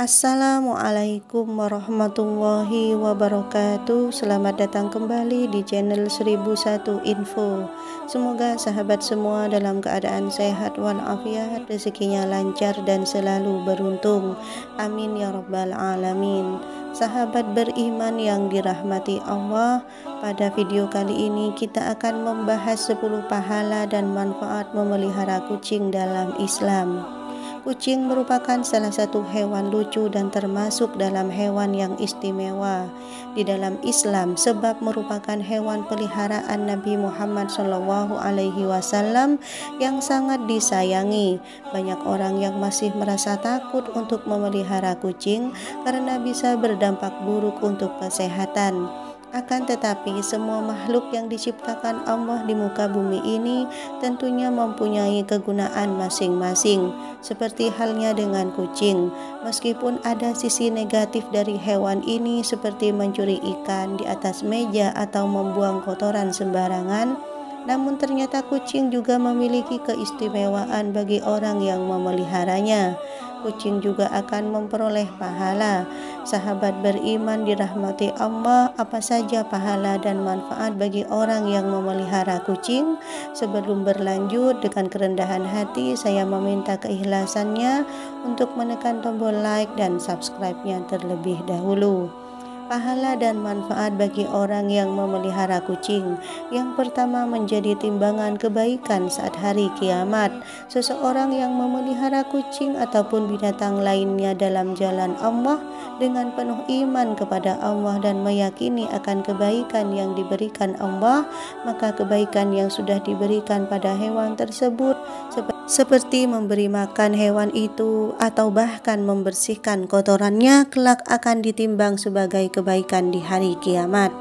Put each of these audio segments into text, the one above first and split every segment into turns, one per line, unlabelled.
Assalamualaikum warahmatullahi wabarakatuh. Selamat datang kembali di channel 1001 Info. Semoga sahabat semua dalam keadaan sehat walafiat, rezekinya lancar dan selalu beruntung. Amin ya rabbal alamin. Sahabat beriman yang dirahmati Allah, pada video kali ini kita akan membahas 10 pahala dan manfaat memelihara kucing dalam Islam. Kucing merupakan salah satu hewan lucu dan termasuk dalam hewan yang istimewa di dalam Islam, sebab merupakan hewan peliharaan Nabi Muhammad SAW yang sangat disayangi. Banyak orang yang masih merasa takut untuk memelihara kucing karena bisa berdampak buruk untuk kesehatan. Akan tetapi semua makhluk yang diciptakan Allah di muka bumi ini tentunya mempunyai kegunaan masing-masing. Seperti halnya dengan kucing, meskipun ada sisi negatif dari hewan ini seperti mencuri ikan di atas meja atau membuang kotoran sembarangan, namun ternyata kucing juga memiliki keistimewaan bagi orang yang memeliharanya. Kucing juga akan memperoleh pahala. Sahabat beriman dirahmati Allah, apa saja pahala dan manfaat bagi orang yang memelihara kucing? Sebelum berlanjut, dengan kerendahan hati saya meminta keikhlasannya untuk menekan tombol like dan subscribe-nya terlebih dahulu. Pahala dan manfaat bagi orang yang memelihara kucing. Yang pertama, menjadi timbangan kebaikan saat hari kiamat. Seseorang yang memelihara kucing ataupun binatang lainnya dalam jalan Allah dengan penuh iman kepada Allah dan meyakini akan kebaikan yang diberikan Allah, maka kebaikan yang sudah diberikan pada hewan tersebut seperti memberi makan hewan itu atau bahkan membersihkan kotorannya, kelak akan ditimbang sebagai kebaikan di hari kiamat.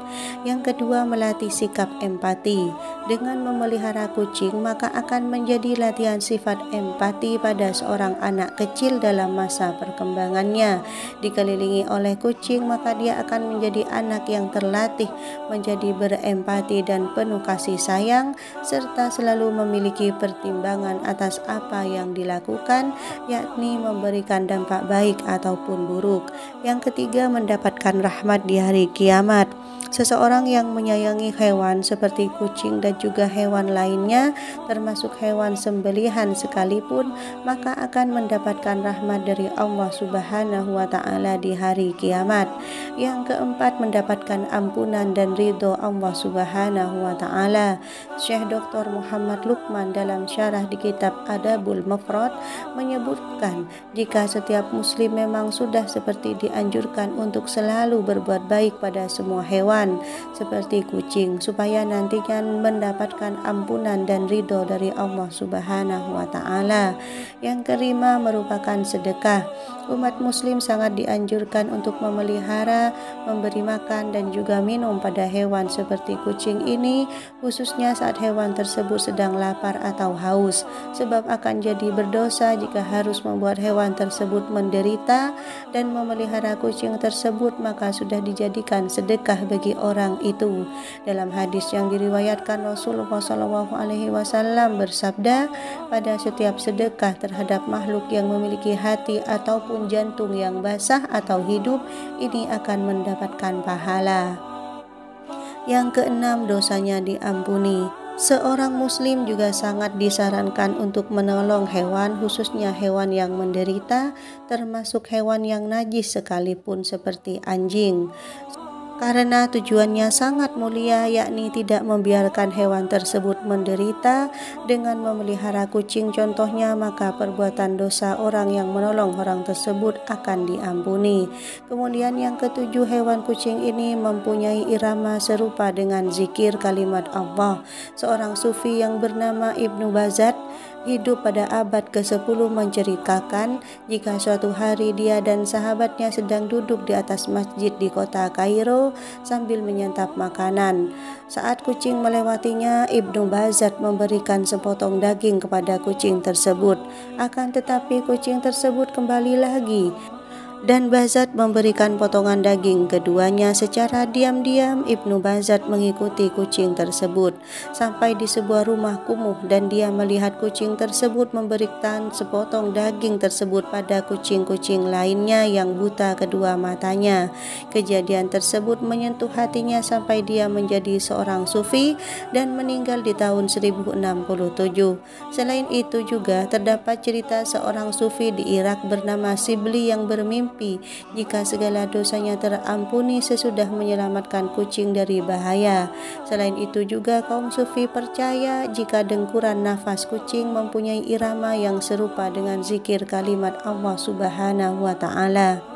Yang kedua, melatih sikap empati. Dengan memelihara kucing, maka akan menjadi latihan sifat empati pada seorang anak kecil dalam masa perkembangannya. Dikelilingi oleh kucing, maka dia akan menjadi anak yang terlatih menjadi berempati dan penuh kasih sayang, serta selalu memiliki pertimbangan atas apa yang dilakukan, yakni memberikan dampak baik ataupun buruk. Yang ketiga, mendapatkan rahmat di hari kiamat. Seseorang yang menyayangi hewan seperti kucing dan juga hewan lainnya, termasuk hewan sembelihan sekalipun, maka akan mendapatkan rahmat dari Allah Subhanahu wa Ta'ala di hari kiamat. Yang keempat, mendapatkan ampunan dan ridho Allah Subhanahu wa Ta'ala. Syekh Dr. Muhammad Luqman dalam syarah di kitab Adabul Mufrad menyebutkan, jika setiap muslim memang sudah seperti dianjurkan untuk selalu berbuat baik pada semua hewan seperti kucing, supaya nantinya mendapatkan ampunan dan ridho dari Allah Subhanahu wa Ta'ala. Yang kelima, merupakan sedekah. Umat muslim sangat dianjurkan untuk memelihara, memberi makan dan juga minum pada hewan seperti kucing ini, khususnya saat hewan tersebut sedang lapar atau haus, sebab akan jadi berdosa jika harus membuat hewan tersebut menderita. Dan memelihara kucing tersebut maka sudah dijadikan sedekah bagi orang itu. Dalam hadis yang diriwayatkan, Rasulullah SAW bersabda, pada setiap sedekah terhadap makhluk yang memiliki hati ataupun jantung yang basah atau hidup, ini akan mendapatkan pahala. Yang keenam, dosanya diampuni. Seorang muslim juga sangat disarankan untuk menolong hewan, khususnya hewan yang menderita, termasuk hewan yang najis sekalipun seperti anjing, karena tujuannya sangat mulia, yakni tidak membiarkan hewan tersebut menderita. Dengan memelihara kucing contohnya, maka perbuatan dosa orang yang menolong orang tersebut akan diampuni. Kemudian yang ketujuh, hewan kucing ini mempunyai irama serupa dengan zikir kalimat Allah. Seorang sufi yang bernama Ibnu Bazat hidup pada abad ke-10 menceritakan, jika suatu hari dia dan sahabatnya sedang duduk di atas masjid di kota Kairo sambil menyantap makanan. Saat kucing melewatinya, Ibnu Bazat memberikan sepotong daging kepada kucing tersebut. Akan tetapi kucing tersebut kembali lagi. Dan Bazat memberikan potongan daging keduanya secara diam-diam. Ibnu Bazat mengikuti kucing tersebut sampai di sebuah rumah kumuh, dan dia melihat kucing tersebut memberikan sepotong daging tersebut pada kucing-kucing lainnya yang buta kedua matanya. Kejadian tersebut menyentuh hatinya sampai dia menjadi seorang sufi dan meninggal di tahun 1067. Selain itu juga terdapat cerita seorang sufi di Irak bernama Sibli yang bermimpi jika segala dosanya terampuni sesudah menyelamatkan kucing dari bahaya. Selain itu juga kaum sufi percaya jika dengkuran nafas kucing mempunyai irama yang serupa dengan zikir kalimat Allah Subhanahu wa Ta'ala.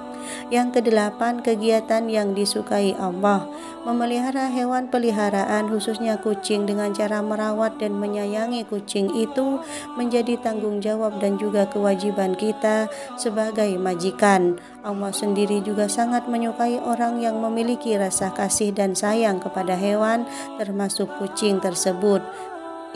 Yang kedelapan, kegiatan yang disukai Allah. Memelihara hewan peliharaan khususnya kucing dengan cara merawat dan menyayangi kucing itu menjadi tanggung jawab dan juga kewajiban kita sebagai majikan. Allah sendiri juga sangat menyukai orang yang memiliki rasa kasih dan sayang kepada hewan, termasuk kucing tersebut.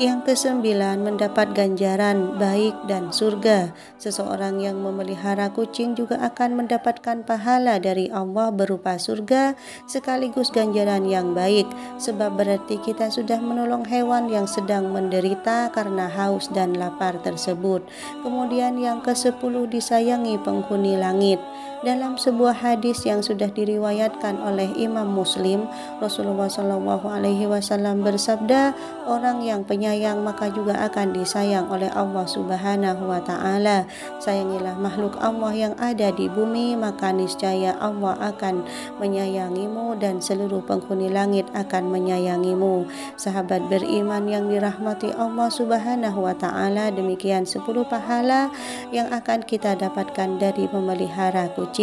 Yang kesembilan, mendapat ganjaran baik dan surga. Seseorang yang memelihara kucing juga akan mendapatkan pahala dari Allah berupa surga sekaligus ganjaran yang baik, sebab berarti kita sudah menolong hewan yang sedang menderita karena haus dan lapar tersebut. Kemudian yang ke-10, disayangi penghuni langit. Dalam sebuah hadis yang sudah diriwayatkan oleh Imam Muslim, Rasulullah SAW bersabda, orang yang penyayang maka juga akan disayang oleh Allah Subhanahu wa Ta'ala. Sayangilah makhluk Allah yang ada di bumi, maka niscaya Allah akan menyayangimu dan seluruh penghuni langit akan menyayangimu. Sahabat beriman yang dirahmati Allah Subhanahu wa Ta'ala, demikian 10 pahala yang akan kita dapatkan dari memelihara kucing.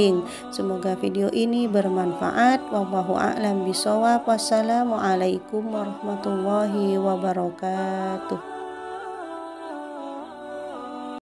Semoga video ini bermanfaat. Wallahu a'lam bishawab. Wassalamualaikum warahmatullahi wabarakatuh.